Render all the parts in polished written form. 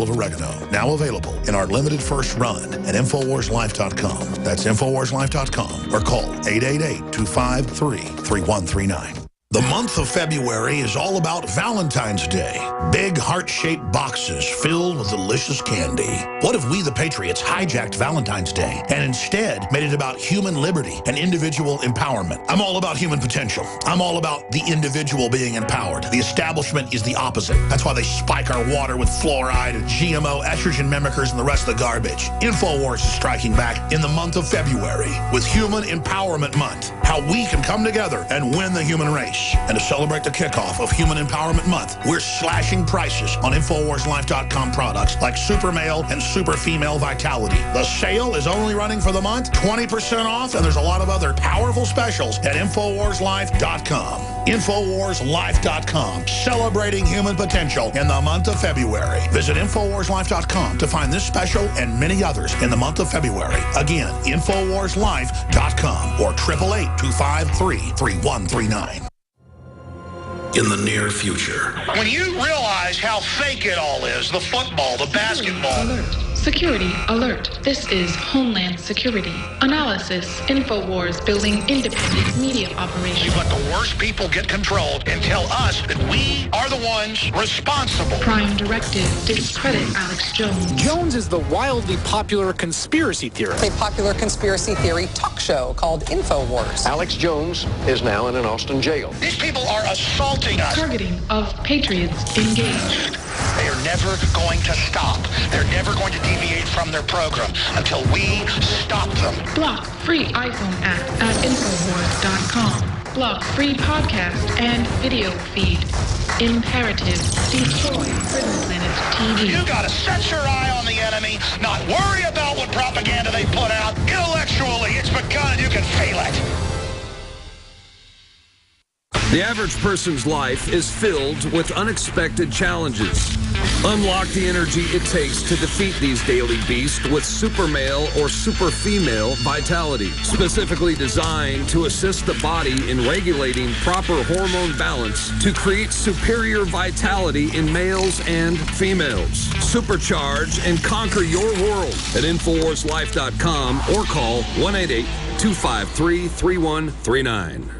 of oregano. Now available in our limited first run at InfoWarsLife.com. That's InfoWarsLife.com or call 888-253-3139. The month of February is all about Valentine's Day. Big heart-shaped boxes filled with delicious candy. What if we, the Patriots, hijacked Valentine's Day and instead made it about human liberty and individual empowerment? I'm all about human potential. I'm all about the individual being empowered. The establishment is the opposite. That's why they spike our water with fluoride and GMO, estrogen mimickers, and the rest of the garbage. InfoWars is striking back in the month of February with Human Empowerment Month. How we can come together and win the human race. And to celebrate the kickoff of Human Empowerment Month, we're slashing prices on InfoWarsLife.com products like Super Male and Super Female Vitality. The sale is only running for the month, 20% off, and there's a lot of other powerful specials at InfoWarsLife.com. InfoWarsLife.com, celebrating human potential in the month of February. Visit InfoWarsLife.com to find this special and many others in the month of February. Again, InfoWarsLife.com or 888-253-3139. In the near future. When you realize how fake it all is, the football, the basketball. Alert. Security alert. This is Homeland Security. Analysis. InfoWars building independent media operation. You let the worst people get control and tell us that we are the ones responsible. Prime directive. Discredit Alex Jones. Jones is the wildly popular conspiracy theorist. A popular conspiracy theory talk show called InfoWars. Alex Jones is now in an Austin jail. These people are assaulting us. Targeting of Patriots engaged. They are never going to stop. They're never going to deviate from their program until we stop them. Block free iPhone app at Infowars.com. Block free podcast and video feed. Imperative. Destroy Prison Planet TV. You gotta set your eye on the enemy, not worry about what propaganda they put out. Intellectually, it's begun and you can feel it. The average person's life is filled with unexpected challenges. Unlock the energy it takes to defeat these daily beasts with Super Male or Super Female Vitality, specifically designed to assist the body in regulating proper hormone balance to create superior vitality in males and females. Supercharge and conquer your world at InfoWarsLife.com or call 1-888-253-3139.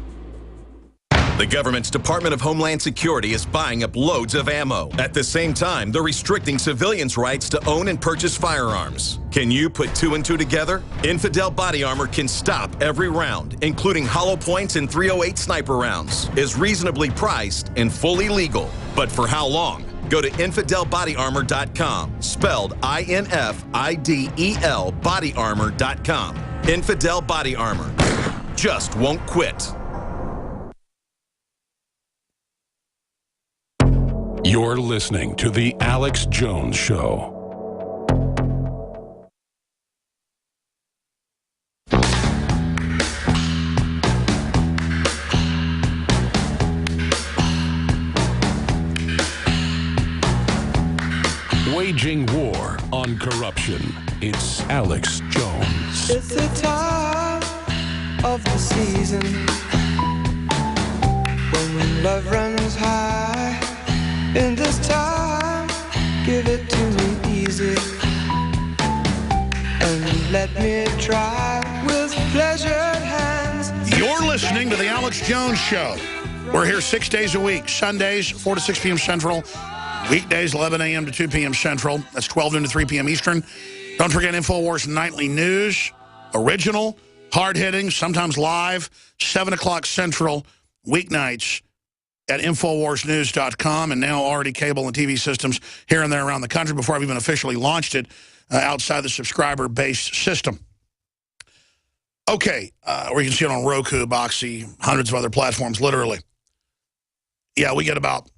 The government's Department of Homeland Security is buying up loads of ammo. At the same time, they're restricting civilians' rights to own and purchase firearms. Can you put two and two together? Infidel Body Armor can stop every round, including hollow points and .308 sniper rounds, is reasonably priced and fully legal. But for how long? Go to InfidelBodyArmor.com, spelled INFIDEL bodyarmor.com. Infidel Body Armor. Just won't quit. You're listening to The Alex Jones Show. Waging war on corruption. It's Alex Jones. It's the time of the season when love runs high. In this time, give it to me easy and let me try with pleasured hands. You're listening to The Alex Jones Show. We're here 6 days a week, Sundays, 4 to 6 p.m. Central, weekdays, 11 a.m. to 2 p.m. Central. That's 12 noon to 3 p.m. Eastern. Don't forget InfoWars Nightly News, original, hard-hitting, sometimes live, 7 o'clock Central, weeknights, at InfoWarsNews.com, and now already cable and TV systems here and there around the country before I've even officially launched it outside the subscriber-based system. Okay, where you can see it on Roku, Boxy, hundreds of other platforms, literally. Yeah, we get about,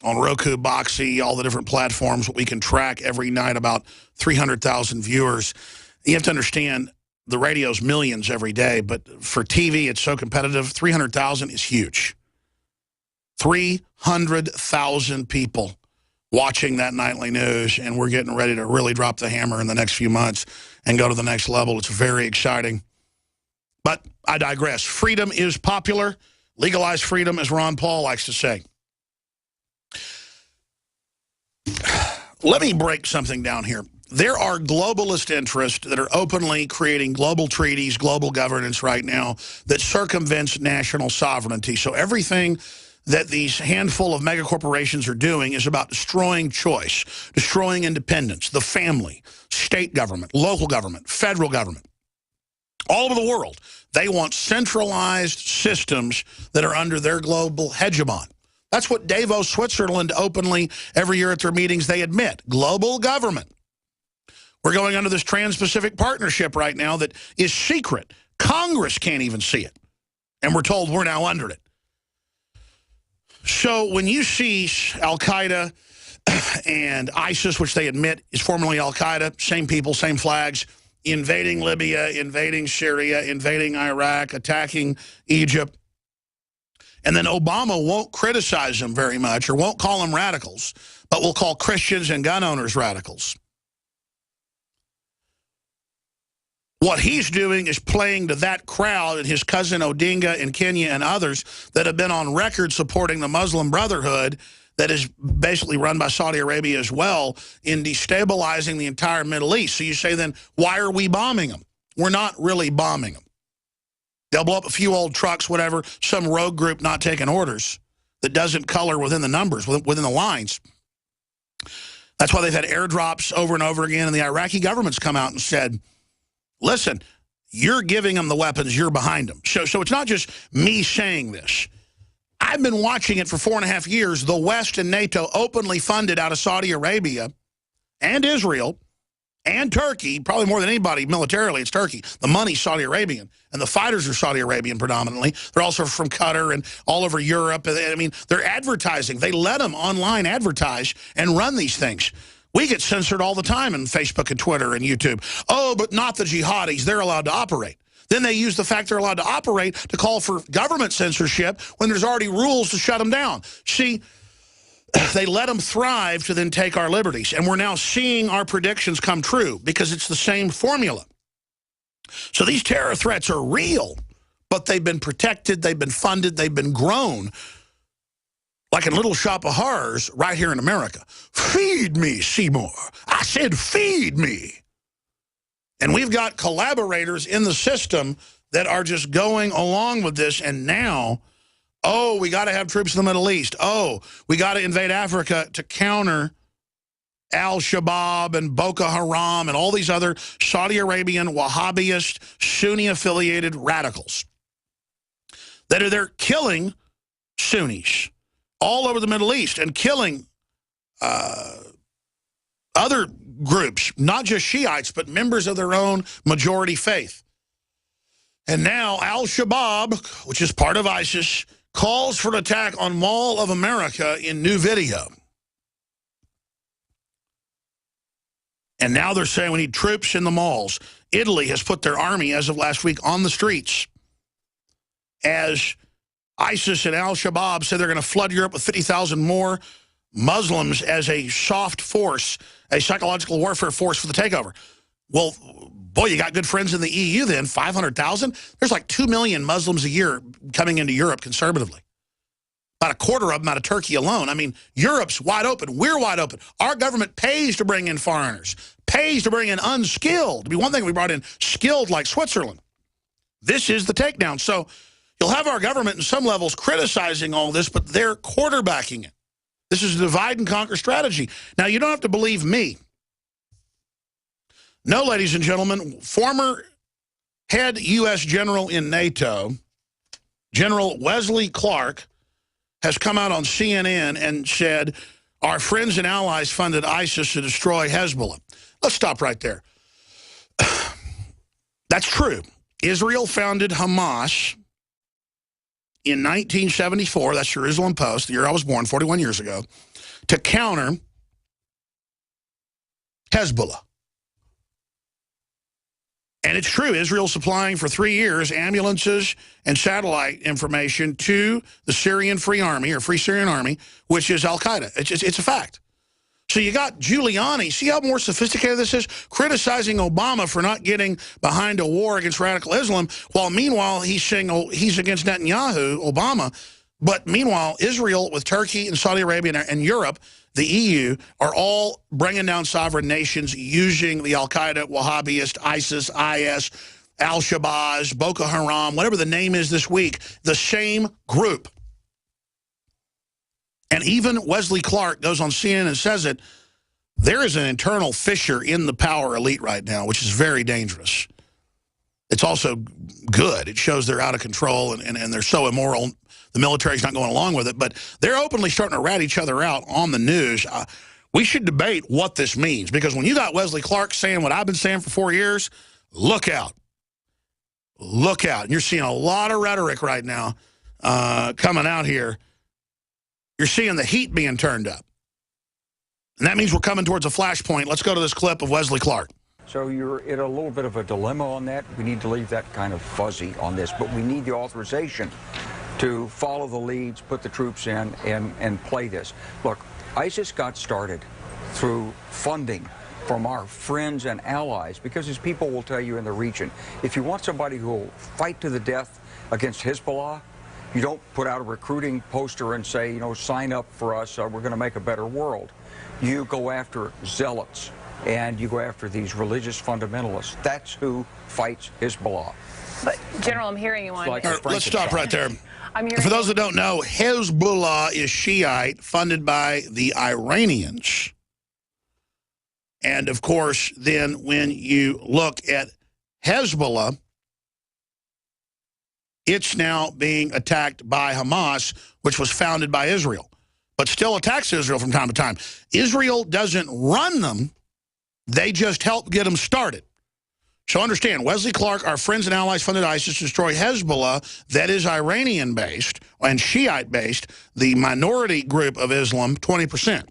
on Roku, Boxy, all the different platforms, we can track every night about 300,000 viewers. You have to understand, the radio's millions every day, but for TV, it's so competitive, 300,000 is huge. 300,000 people watching that nightly news, and we're getting ready to really drop the hammer in the next few months and go to the next level. It's very exciting. But I digress. Freedom is popular. Legalize freedom, as Ron Paul likes to say. Let me break something down here. There are globalist interests that are openly creating global treaties, global governance right now that circumvents national sovereignty. So everything that these handful of megacorporations are doing is about destroying choice, destroying independence, the family, state government, local government, federal government. All over the world, they want centralized systems that are under their global hegemon. That's what Davos, Switzerland, openly every year at their meetings, they admit. Global government. We're going under this Trans-Pacific Partnership right now that is secret. Congress can't even see it. And we're told we're now under it. So when you see Al-Qaeda and ISIS, which they admit is formerly Al-Qaeda, same people, same flags, invading Libya, invading Syria, invading Iraq, attacking Egypt, and then Obama won't criticize them very much or won't call them radicals, but will call Christians and gun owners radicals. What he's doing is playing to that crowd and his cousin Odinga in Kenya and others that have been on record supporting the Muslim Brotherhood that is basically run by Saudi Arabia as well in destabilizing the entire Middle East. So you say then, why are we bombing them? We're not really bombing them. They'll blow up a few old trucks, whatever, some rogue group not taking orders that doesn't color within the numbers, within the lines. That's why they've had airdrops over and over again, and the Iraqi government's come out and said, listen, you're giving them the weapons, you're behind them. So it's not just me saying this. I've been watching it for 4.5 years. The West and NATO openly funded out of Saudi Arabia and Israel and Turkey, probably more than anybody militarily, it's Turkey. The money's Saudi Arabian, and the fighters are Saudi Arabian predominantly. They're also from Qatar and all over Europe. I mean, they're advertising. They let them online advertise and run these things. We get censored all the time on Facebook and Twitter and YouTube. Oh, but not the jihadis. They're allowed to operate. Then they use the fact they're allowed to operate to call for government censorship when there's already rules to shut them down. See, they let them thrive to then take our liberties. And we're now seeing our predictions come true because it's the same formula. So these terror threats are real, but they've been protected, they've been funded, they've been grown. Like in Little Shop of Horrors right here in America. Feed me, Seymour. I said feed me. And we've got collaborators in the system that are just going along with this. And now, oh, we got to have troops in the Middle East. Oh, we got to invade Africa to counter Al-Shabaab and Boko Haram and all these other Saudi Arabian, Wahhabist, Sunni-affiliated radicals that are there killing Sunnis all over the Middle East and killing other groups, not just Shiites, but members of their own majority faith. And now Al-Shabaab, which is part of ISIS, calls for an attack on Mall of America in new video. And now they're saying we need troops in the malls. Italy has put their army, as of last week, on the streets as ISIS and Al-Shabaab said they're going to flood Europe with 50,000 more Muslims as a soft force, a psychological warfare force for the takeover. Well, boy, you got good friends in the EU then, 500,000? There's like 2 million Muslims a year coming into Europe conservatively. About a quarter of them out of Turkey alone. I mean, Europe's wide open. We're wide open. Our government pays to bring in foreigners, pays to bring in unskilled. It'd be one thing if we brought in skilled like Switzerland. This is the takedown. So you'll have our government in some levels criticizing all this, but they're quarterbacking it. This is a divide and conquer strategy. Now, you don't have to believe me. No, ladies and gentlemen, former head U.S. general in NATO, General Wesley Clark, has come out on CNN and said, our friends and allies funded ISIS to destroy Hezbollah. Let's stop right there. That's true. Israel founded Hamas in 1974, that's Jerusalem Post, the year I was born, 41 years ago, to counter Hezbollah. And it's true, Israel's supplying for 3 years ambulances and satellite information to the Syrian Free Army, or Free Syrian Army, which is Al-Qaeda. It's a fact. So you got Giuliani, see how more sophisticated this is? Criticizing Obama for not getting behind a war against radical Islam, while meanwhile he's saying he's against Netanyahu, Obama. But meanwhile, Israel with Turkey and Saudi Arabia and Europe the EU are all bringing down sovereign nations using the Al-Qaeda, Wahhabist, ISIS, IS, Al-Shabaab, Boko Haram, whatever the name is this week, the same group. And even Wesley Clark goes on CNN and says it, there is an internal fissure in the power elite right now, which is very dangerous. It's also good. It shows they're out of control and they're so immoral. The military's not going along with it, but they're openly starting to rat each other out on the news. We should debate what this means, because when you got Wesley Clark saying what I've been saying for 4 years, look out. Look out. And you're seeing a lot of rhetoric right now coming out here. You're seeing the heat being turned up. And that means we're coming towards a flashpoint. Let's go to this clip of Wesley Clark. So you're in a little bit of a dilemma on that. We need to leave that kind of fuzzy on this, but we need the authorization to follow the leads, put the troops in, and play this. Look, ISIS got started through funding from our friends and allies, because as people will tell you in the region, if you want somebody who will fight to the death against Hezbollah, you don't put out a recruiting poster and say, you know, sign up for us, we're going to make a better world. You go after zealots, and you go after these religious fundamentalists. That's who fights Hezbollah. But, General, I'm hearing you on... Let's stop right there. For those that don't know, Hezbollah is Shiite, funded by the Iranians. And, of course, then when you look at Hezbollah, it's now being attacked by Hamas, which was founded by Israel, but still attacks Israel from time to time. Israel doesn't run them. They just help get them started. So understand, Wesley Clark, our friends and allies funded ISIS to destroy Hezbollah, that is Iranian-based and Shiite-based, the minority group of Islam, 20%.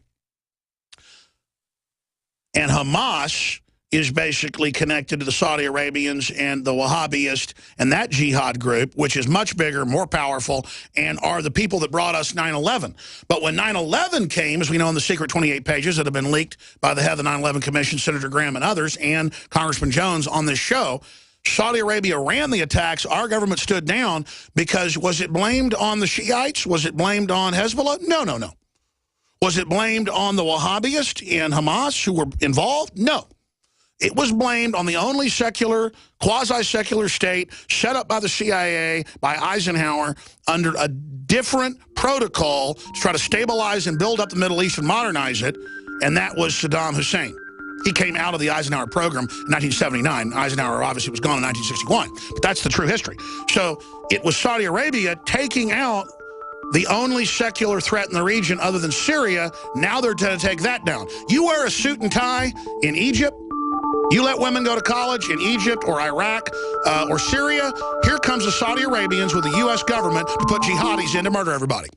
And Hamas is basically connected to the Saudi Arabians and the Wahhabist and that jihad group, which is much bigger, more powerful, and are the people that brought us 9/11. But when 9/11 came, as we know in the secret 28 pages that have been leaked by the head of the 9/11 Commission, Senator Graham and others, and Congressman Jones on this show, Saudi Arabia ran the attacks. Our government stood down because was it blamed on the Shiites? Was it blamed on Hezbollah? No, no, no. Was it blamed on the Wahhabists and Hamas who were involved? No. It was blamed on the only secular, quasi-secular state set up by the CIA, by Eisenhower, under a different protocol to try to stabilize and build up the Middle East and modernize it, and that was Saddam Hussein. He came out of the Eisenhower program in 1979. Eisenhower obviously was gone in 1961, but that's the true history. So it was Saudi Arabia taking out the only secular threat in the region other than Syria. Now they're going to take that down. You wear a suit and tie in Egypt, you let women go to college in Egypt or Iraq or Syria, here comes the Saudi Arabians with the U.S. government to put jihadis in to murder everybody.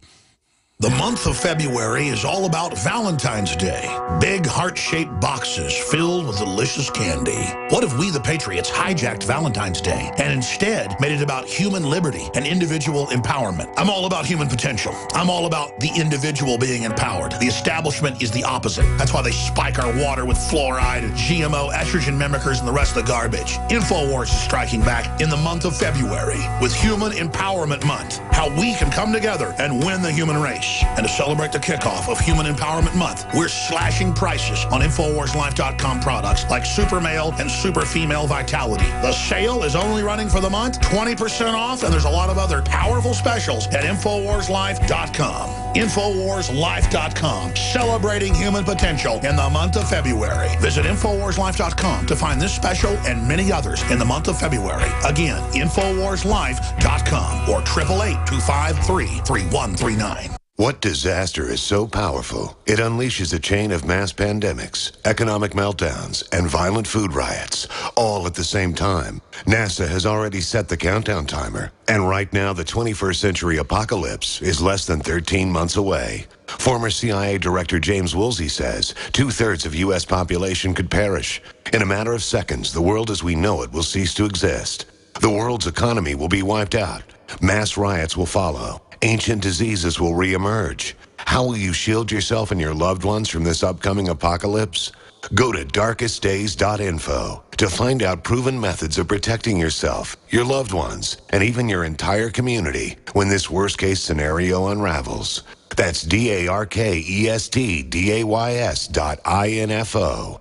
The month of February is all about Valentine's Day. Big heart-shaped boxes filled with delicious candy. What if we, the Patriots, hijacked Valentine's Day and instead made it about human liberty and individual empowerment? I'm all about human potential. I'm all about the individual being empowered. The establishment is the opposite. That's why they spike our water with fluoride and GMO, estrogen mimickers, and the rest of the garbage. InfoWars is striking back in the month of February with Human Empowerment Month. How we can come together and win the human race. And to celebrate the kickoff of Human Empowerment Month, we're slashing prices on InfoWarsLife.com products like Super Male and Super Female Vitality. The sale is only running for the month, 20% off, and there's a lot of other powerful specials at InfoWarsLife.com. InfoWarsLife.com, celebrating human potential in the month of February. Visit InfoWarsLife.com to find this special and many others in the month of February. Again, InfoWarsLife.com or 888-253-3139. What disaster is so powerful, it unleashes a chain of mass pandemics, economic meltdowns, and violent food riots, all at the same time? NASA has already set the countdown timer, and right now the 21st century apocalypse is less than 13 months away. Former CIA Director James Woolsey says 2/3 of U.S. population could perish. In a matter of seconds, the world as we know it will cease to exist. The world's economy will be wiped out. Mass riots will follow. Ancient diseases will reemerge. How will you shield yourself and your loved ones from this upcoming apocalypse? Go to darkestdays.info to find out proven methods of protecting yourself, your loved ones, and even your entire community when this worst-case scenario unravels. That's DARKESTDAYS.info.